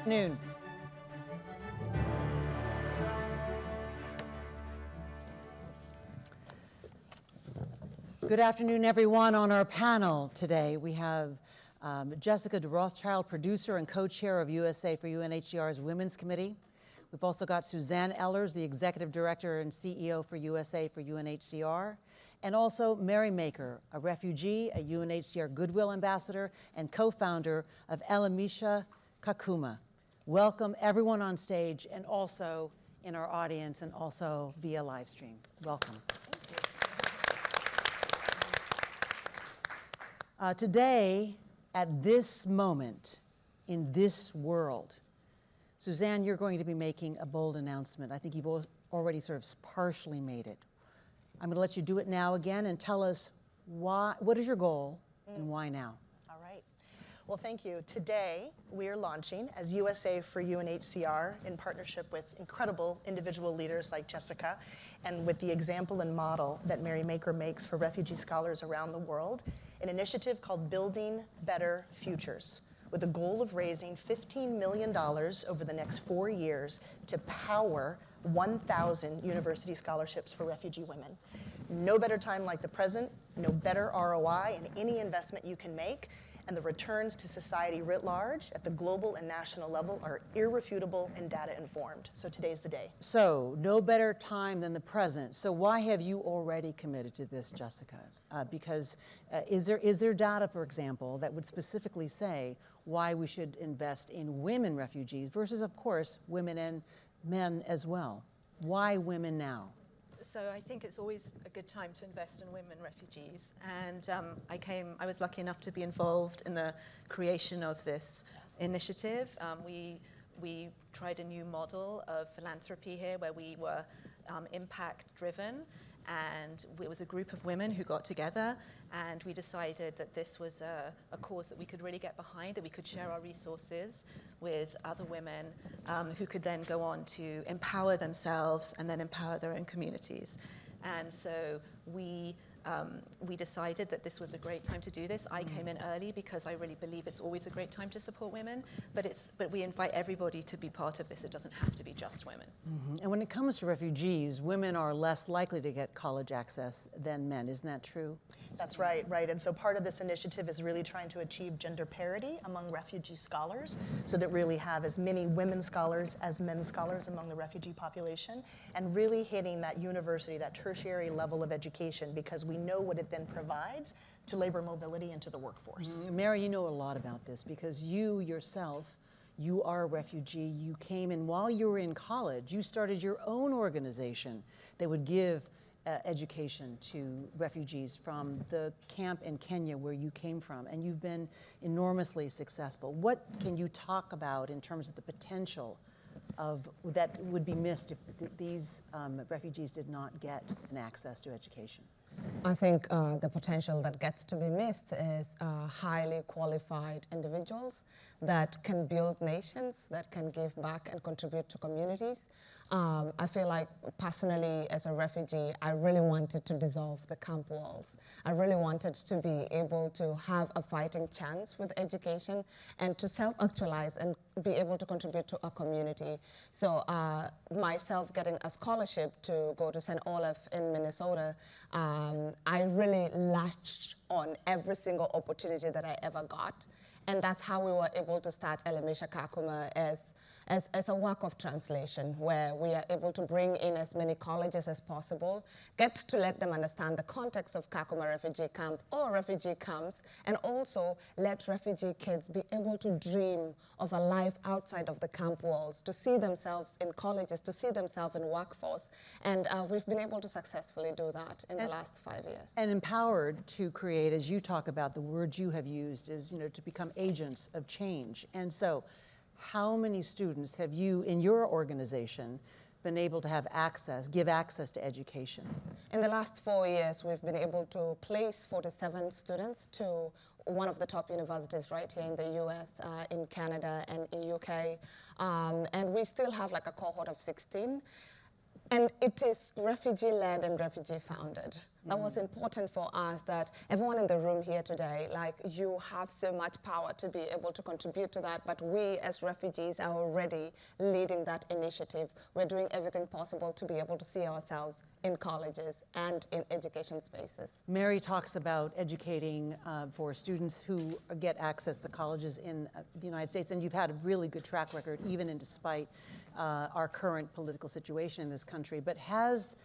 Noon. Good afternoon, everyone. On our panel today, we have Jessica de Rothschild, producer and co-chair of USA for UNHCR's Women's Committee. We've also got Suzanne Ehlers, the executive director and CEO for USA for UNHCR, and also Mary Maker, a refugee, a UNHCR Goodwill Ambassador, and co-founder of Ehlers Kakuma. Welcome everyone on stage and also in our audience and also via live stream. Welcome. Today, at this moment, in this world, Suzanne, you're going to be making a bold announcement. I think you've already sort of partially made it. I'm going to let you do it now again and tell us why, what is your goal and why now? All right. Well, thank you. Today, we are launching as USA for UNHCR in partnership with incredible individual leaders like Jessica and with the example and model that Mary Maker makes for refugee scholars around the world, an initiative called Building Better Futures, with a goal of raising $15 million over the next 4 years to power 1,000 university scholarships for refugee women. No better time like the present, no better ROI in any investment you can make, and the returns to society writ large at the global and national level are irrefutable and data informed. So today's the day. So, no better time than the present. So why have you already committed to this, Jessica? Because is there data, for example, that would specifically say why we should invest in women refugees versus, of course, women and men as well? Why women now? So I think it's always a good time to invest in women refugees. And I was lucky enough to be involved in the creation of this initiative. We tried a new model of philanthropy here where we were impact driven. And it was a group of women who got together, and we decided that this was a cause that we could really get behind, that we could share our resources with other women who could then go on to empower themselves and then empower their own communities. And so we decided that this was a great time to do this. I came in early because I really believe it's always a great time to support women, but we invite everybody to be part of this. It doesn't have to be just women. And when it comes to refugees, women are less likely to get college access than men. Isn't that true? That's right. And so part of this initiative is really trying to achieve gender parity among refugee scholars, so that really have as many women scholars as men scholars among the refugee population, and really hitting that university, that tertiary level of education, because we know what it then provides to labor mobility and to the workforce. Mary, you know a lot about this because you yourself, you are a refugee. You came in while you were in college. You started your own organization that would give education to refugees from the camp in Kenya where you came from, and you've been enormously successful. What can you talk about in terms of the potential of that would be missed if these refugees did not get an access to education? I think the potential that gets to be missed is highly qualified individuals that can build nations, that can give back and contribute to communities. I feel like personally as a refugee, I really wanted to dissolve the camp walls. I really wanted to be able to have a fighting chance with education and to self-actualize and be able to contribute to a community. So myself getting a scholarship to go to St. Olaf in Minnesota, I really latched on every single opportunity that I ever got. And that's how we were able to start Ehlers Kakuma as a work of translation, where we are able to bring in as many colleges as possible, get to let them understand the context of Kakuma refugee camp or refugee camps, and also let refugee kids be able to dream of a life outside of the camp walls, to see themselves in colleges, to see themselves in workforce. And we've been able to successfully do that in the last 5 years. And empowered to create, as you talk about, the word you have used is, to become agents of change. And so, how many students have you, in your organization, been able to have access, give access to education? In the last 4 years, we've been able to place 47 students to one of the top universities right here in the US, in Canada, and in UK. And we still have like a cohort of 16. And it is refugee-led and refugee-founded. That was important for us, that everyone in the room here today, like, you have so much power to be able to contribute to that, but we as refugees are already leading that initiative. We're doing everything possible to be able to see ourselves in colleges and in education spaces. Mary talks about educating for students who get access to colleges in the United States, and you've had a really good track record, even in despite our current political situation in this country. But has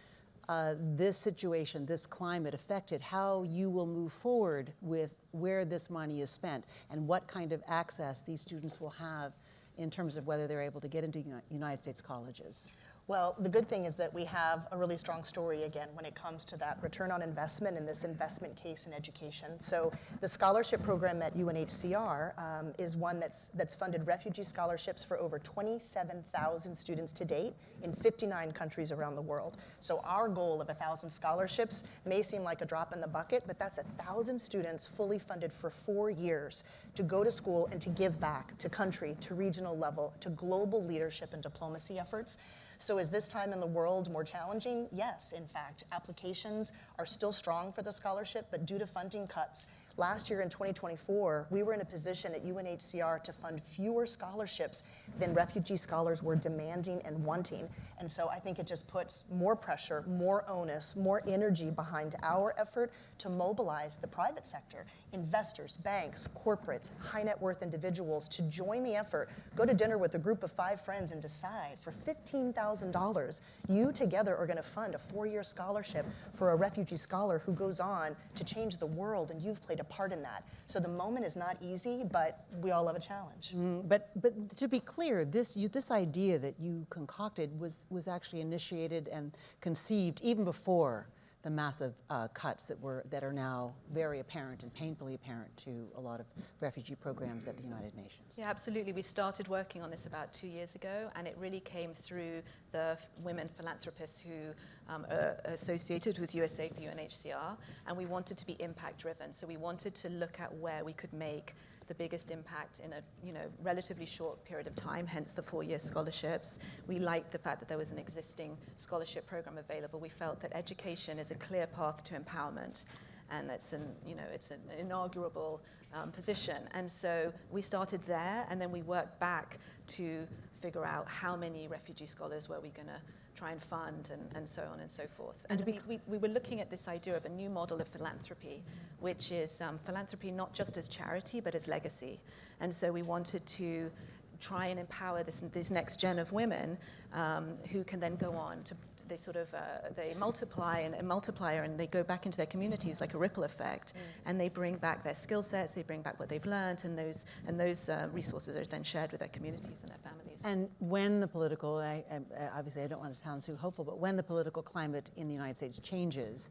this situation, this climate, affected how you will move forward with where this money is spent and what kind of access these students will have in terms of whether they're able to get into United States colleges? Well, the good thing is that we have a really strong story again when it comes to that return on investment and this investment case in education. So the scholarship program at UNHCR is one that's funded refugee scholarships for over 27,000 students to date in 59 countries around the world. So our goal of 1,000 scholarships may seem like a drop in the bucket, but that's 1,000 students fully funded for 4 years to go to school and to give back to country, to regional level, to global leadership and diplomacy efforts. So is this time in the world more challenging? Yes, in fact, applications are still strong for the scholarship, but due to funding cuts, last year in 2024, we were in a position at UNHCR to fund fewer scholarships than refugee scholars were demanding and wanting. And so I think it just puts more pressure, more onus, more energy behind our effort to mobilize the private sector, investors, banks, corporates, high net worth individuals to join the effort. Go to dinner with a group of 5 friends and decide for $15,000, you together are going to fund a 4-year scholarship for a refugee scholar who goes on to change the world, and you've played a part in that. So the moment is not easy, but we all have a challenge. But to be clear, this idea that you concocted was actually initiated and conceived even before the massive cuts that are now very apparent and painfully apparent to a lot of refugee programs at the United Nations. Yeah, absolutely. We started working on this about 2 years ago, and it really came through the women philanthropists who are associated with USA for UNHCR, and we wanted to be impact-driven. So we wanted to look at where we could make the biggest impact in a relatively short period of time, hence the 4-year scholarships. We liked the fact that there was an existing scholarship program available. We felt that education is a clear path to empowerment, and it's an inaugurable position. And so we started there, and then we worked back to figure out how many refugee scholars were we going to try and fund, and so on and so forth. And we were looking at this idea of a new model of philanthropy, which is philanthropy not just as charity, but as legacy. And so we wanted to try and empower this next gen of women who can then go on to, they multiply and a multiplier, and they go back into their communities like a ripple effect, and they bring back their skill sets, they bring back what they've learned, and those resources are then shared with their communities and their families. And when the political, obviously I don't want to sound too hopeful, but when the political climate in the United States changes,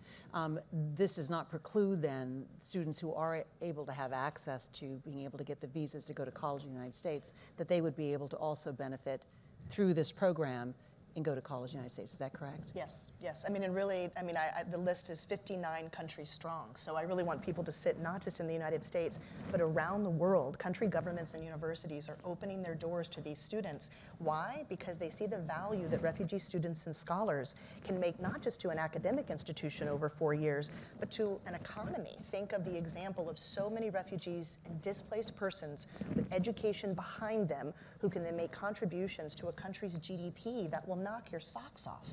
this does not preclude then students who are able to have access to being able to get the visas to go to college in the United States, that they would be able to also benefit through this program and go to college in the United States. Is that correct? Yes, yes. The list is 59 countries strong. So I really want people to sit not just in the United States, but around the world. Country governments and universities are opening their doors to these students. Why? Because they see the value that refugee students and scholars can make, not just to an academic institution over 4 years, but to an economy. Think of the example of so many refugees and displaced persons with education behind them who can then make contributions to a country's GDP that will knock your socks off.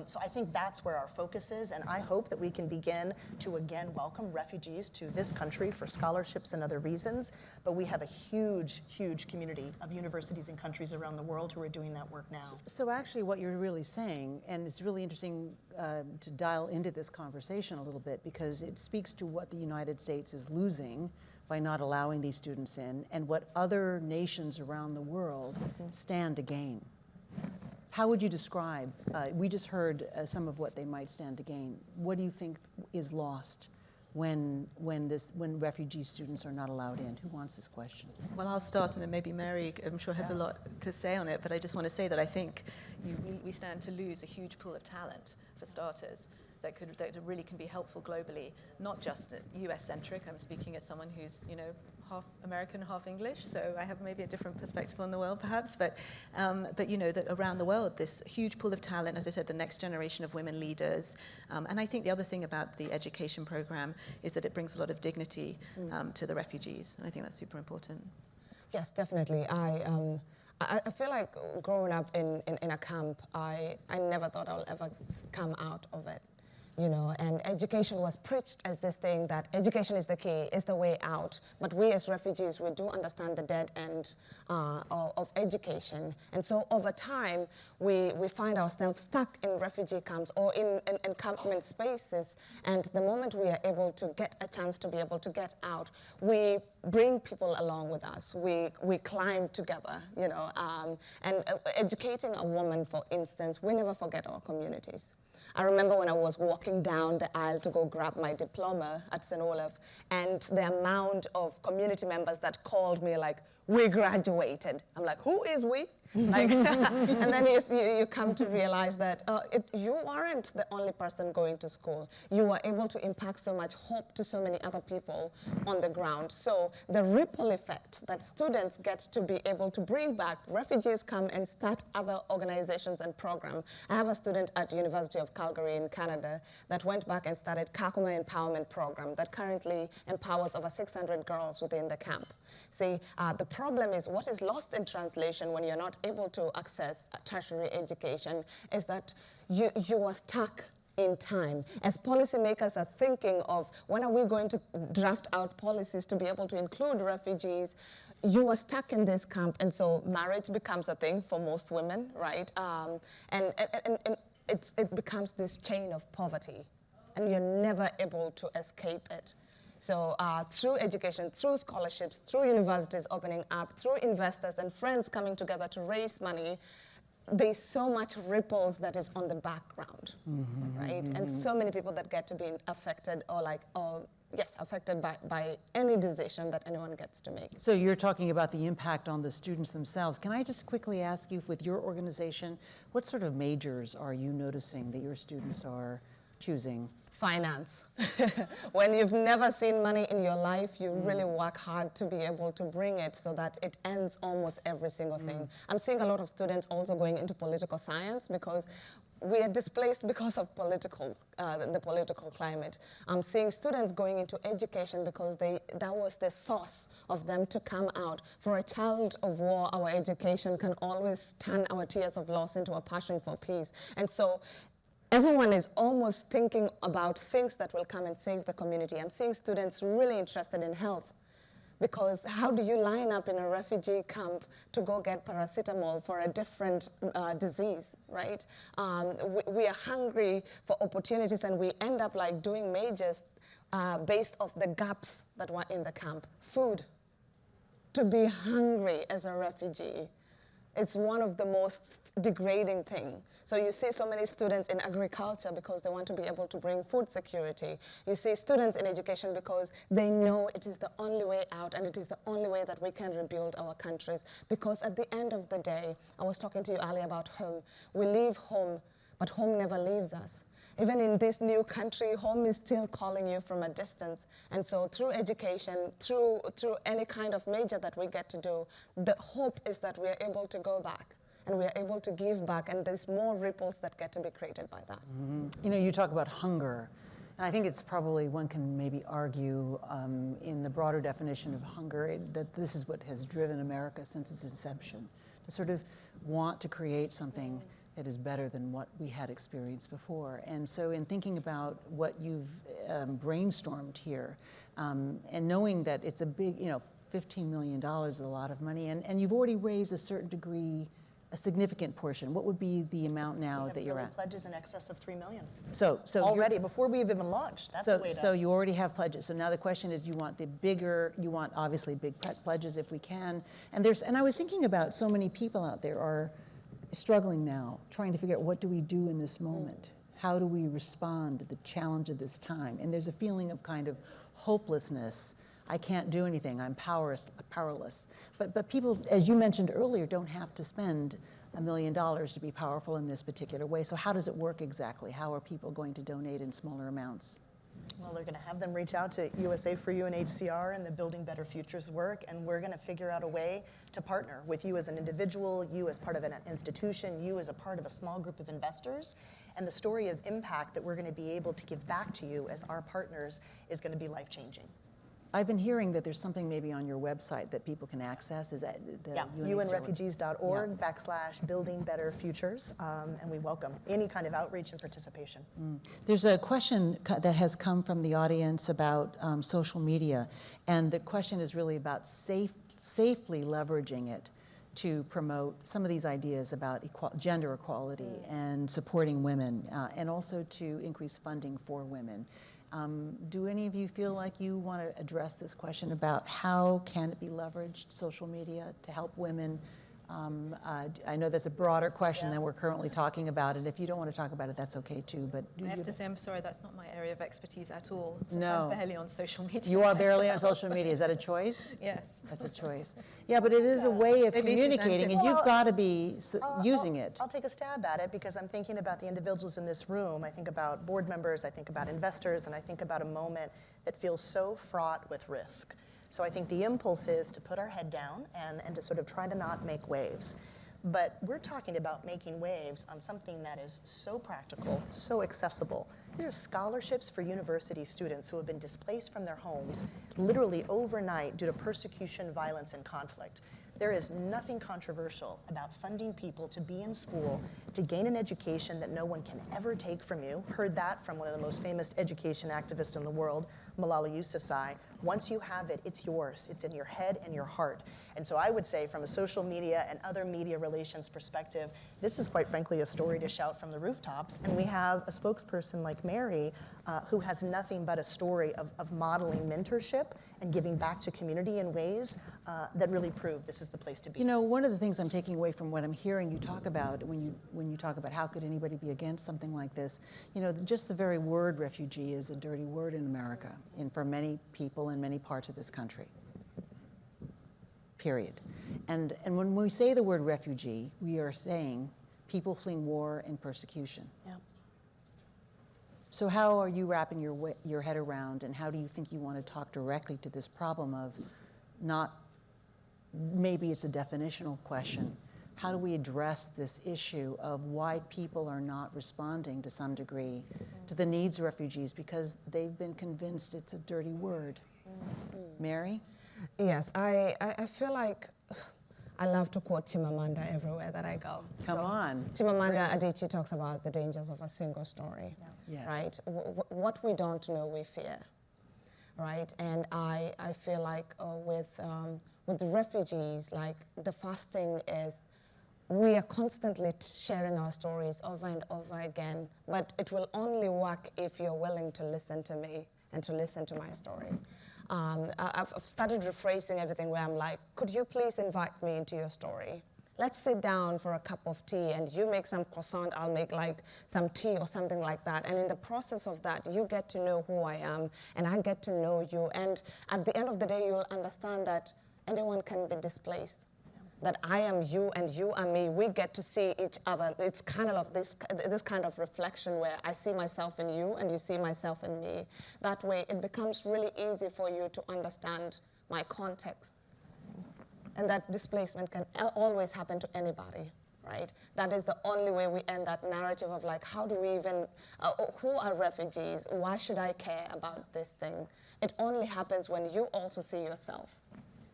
So I think that's where our focus is, and I hope that we can begin to again welcome refugees to this country for scholarships and other reasons, but we have a huge, huge community of universities and countries around the world who are doing that work now. So actually what you're really saying, and it's really interesting to dial into this conversation a little bit, because it speaks to what the United States is losing by not allowing these students in, and what other nations around the world stand to gain. How would you describe, we just heard some of what they might stand to gain. What do you think is lost when refugee students are not allowed in? Who wants this question? Well, I'll start, and then maybe Mary, I'm sure, has a lot to say on it, but I just want to say that I think we stand to lose a huge pool of talent, for starters. that really can be helpful globally, not just US-centric. I'm speaking as someone who's, you know, half American, half English, so I have maybe a different perspective on the world, perhaps. But you know, that around the world, this huge pool of talent, as I said, the next generation of women leaders. And I think the other thing about the education program is that it brings a lot of dignity to the refugees, and I think that's super important. Yes, definitely. I feel like growing up in a camp, I never thought I'll ever come out of it, you know, and education was preached as this thing that education is the key, is the way out. But we as refugees, we do understand the dead end of education. And so over time, we find ourselves stuck in refugee camps or in encampment spaces. And the moment we are able to get a chance to be able to get out, we bring people along with us. We climb together, you know. And educating a woman, for instance, we never forget our communities. I remember when I was walking down the aisle to go grab my diploma at St. Olaf, and the amount of community members that called me like, "We graduated." I'm like, who is we? Like, and then you come to realize that you aren't the only person going to school. You are able to impact so much hope to so many other people on the ground. So the ripple effect that students get to be able to bring back, refugees come and start other organizations and programs. I have a student at University of Calgary in Canada that went back and started Kakuma Empowerment Program that currently empowers over 600 girls within the camp. See, the problem is what is lost in translation when you're not able to access tertiary education is that you are stuck in time. As policymakers are thinking of when are we going to draft out policies to be able to include refugees, you are stuck in this camp, and so marriage becomes a thing for most women, right? And it becomes this chain of poverty, and you're never able to escape it. So through education, through scholarships, through universities opening up, through investors and friends coming together to raise money, there's so much ripples that is on the background, right? And so many people that get to be affected affected by any decision that anyone gets to make. So you're talking about the impact on the students themselves. Can I just quickly ask you, with your organization, what sort of majors are you noticing that your students are choosing? Finance. When you've never seen money in your life, you really work hard to be able to bring it so that it ends almost every single thing. I'm seeing a lot of students also going into political science because we are displaced because of the political climate. I'm seeing students going into education because that was the source of them to come out. For a child of war, our education can always turn our tears of loss into a passion for peace. And so everyone is almost thinking about things that will come and save the community. I'm seeing students really interested in health, because how do you line up in a refugee camp to go get paracetamol for a different disease, right? We are hungry for opportunities, and we end up like doing majors based off the gaps that were in the camp. Food. To be hungry as a refugee, it's one of the most degrading things. So you see so many students in agriculture because they want to be able to bring food security. You see students in education because they know it is the only way out, and it is the only way that we can rebuild our countries. Because at the end of the day, I was talking to you earlier about home. We leave home, but home never leaves us. Even in this new country, home is still calling you from a distance. And so through education, through any kind of major that we get to do, the hope is that we are able to go back and we are able to give back, and there's more ripples that get to be created by that. You know, you talk about hunger, and I think it's probably, one can maybe argue in the broader definition of hunger, that this is what has driven America since its inception, to sort of want to create something that is better than what we had experienced before. And so in thinking about what you've brainstormed here, and knowing that it's a big, $15 million is a lot of money, and you've already raised a certain degree, a significant portion. What would be the amount now that you're at? Pledges in excess of $3 million. So already, before we even launched, that's a way to... So you already have pledges. So now the question is, you want obviously big pledges if we can. And I was thinking about so many people out there are struggling now, trying to figure out what do we do in this moment? How do we respond to the challenge of this time? And there's a feeling of kind of hopelessness. I can't do anything, I'm powerless. But people, as you mentioned earlier, don't have to spend $1 million to be powerful in this particular way. So how does it work exactly? How are people going to donate in smaller amounts? Well, they're going to have them reach out to USA for UNHCR and the Building Better Futures work, and we're going to figure out a way to partner with you as an individual, you as part of an institution, you as a part of a small group of investors. And the story of impact that we're going to be able to give back to you as our partners is going to be life-changing. I've been hearing that there's something maybe on your website that people can access. Is that the unrefugees.org /Building Better Futures, and we welcome any kind of outreach and participation. There's a question that has come from the audience about social media, and the question is really about safely leveraging it to promote some of these ideas about gender equality and supporting women, and also to increase funding for women. Do any of you feel like you want to address this question about how can it be leveraged, social media, to help women? I know that's a broader question than we're currently talking about, and if you don't want to talk about it, that's okay too. But I have to say, I'm sorry, that's not my area of expertise at all. Since No. I'm barely on social media. you are barely on social media. Is that a choice? Yes. That's a choice. Yeah, but it is a way of Maybe Suzanne communicating, could- and you've got to be using it. I'll take a stab at it because I'm thinking about the individuals in this room. I think about board members, I think about investors, and I think about a moment that feels so fraught with risk. So I think the impulse is to put our head down and to sort of try to not make waves. But we're talking about making waves on something that is so practical, so accessible. There are scholarships for university students who have been displaced from their homes literally overnight due to persecution, violence, and conflict. There is nothing controversial about funding people to be in school, to gain an education that no one can ever take from you. Heard that from one of the most famous education activists in the world, Malala Yousafzai. Once you have it, it's yours. It's in your head and your heart. And so I would say from a social media and other media relations perspective, this is quite frankly a story to shout from the rooftops. And we have a spokesperson like Mary who has nothing but a story of modeling mentorship and giving back to community in ways that really prove this is the place to be. You know, one of the things I'm taking away from what I'm hearing you talk about when you talk about how could anybody be against something like this, you know, just the very word refugee is a dirty word in America and for many people in many parts of this country. Period. And when we say the word refugee, we are saying people fleeing war and persecution. Yeah. So how are you wrapping your head around, and how do you think you want to talk directly to this problem of not, maybe it's a definitional question, how do we address this issue of why people are not responding to some degree to the needs of refugees because they've been convinced it's a dirty word? Mary? Yes, I feel like I love to quote Chimamanda everywhere that I go. Come on. Chimamanda Adichie talks about the dangers of a single story, Yeah. right? What we don't know, we fear, right? And I feel like with the refugees, like the first thing is we are constantly sharing our stories over and over again, but it will only work if you're willing to listen to me and to listen to my story. I've started rephrasing everything where I'm like, could you please invite me into your story? Let's sit down for a cup of tea and you make some croissant, I'll make like some tea or something like that. And in the process of that, you get to know who I am and I get to know you. And at the end of the day, you'll understand that anyone can be displaced. That I am you and you are me. We get to see each other. It's kind of this kind of reflection where I see myself in you and you see myself in me. That way, it becomes really easy for you to understand my context. And that displacement can always happen to anybody, right? That is the only way we end that narrative of like, how do we even, who are refugees? Why should I care about this thing? It only happens when you also see yourself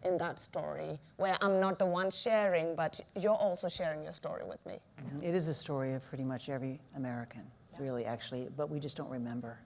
in that story, where I'm not the one sharing, but you're also sharing your story with me. It is a story of pretty much every American, really, actually, but we just don't remember.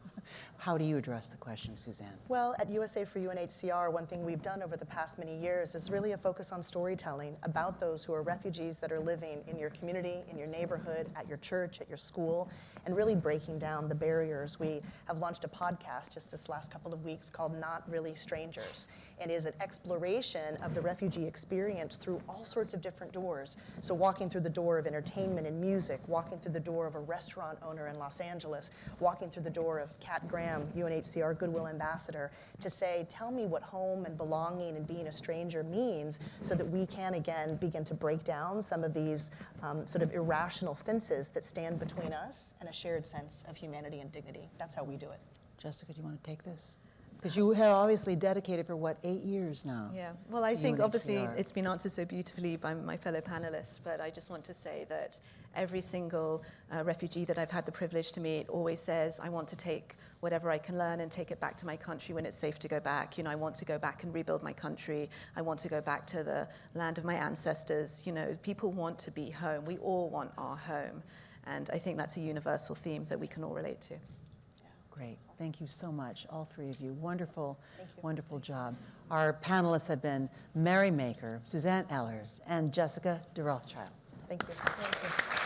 How do you address the question, Suzanne? Well, at USA for UNHCR, one thing we've done over the past many years is really a focus on storytelling about those who are refugees that are living in your community, in your neighborhood, at your church, at your school, and really breaking down the barriers. We have launched a podcast just this last couple of weeks called Not Really Strangers, and is an exploration of the refugee experience through all sorts of different doors. So walking through the door of entertainment and music, walking through the door of a restaurant owner in Los Angeles, walking through the door of Cat Pat Graham, UNHCR Goodwill Ambassador, to say, tell me what home and belonging and being a stranger means, so that we can again begin to break down some of these sort of irrational fences that stand between us and a shared sense of humanity and dignity. That's how we do it. Jessica, do you want to take this? Because you have obviously dedicated for, what, 8 years now? Yeah, well, I to think obviously UNHCR. it's been answered so beautifully by my fellow panelists, but I just want to say that every single refugee that I've had the privilege to meet always says, I want to take whatever I can learn and take it back to my country when it's safe to go back. You know, I want to go back and rebuild my country. I want to go back to the land of my ancestors. You know, people want to be home. We all want our home. And I think that's a universal theme that we can all relate to. Great. Thank you so much, all three of you. Wonderful, wonderful job. Our panelists have been Mary Maker, Suzanne Ehlers, and Jessica de Rothschild. Thank you. Thank you.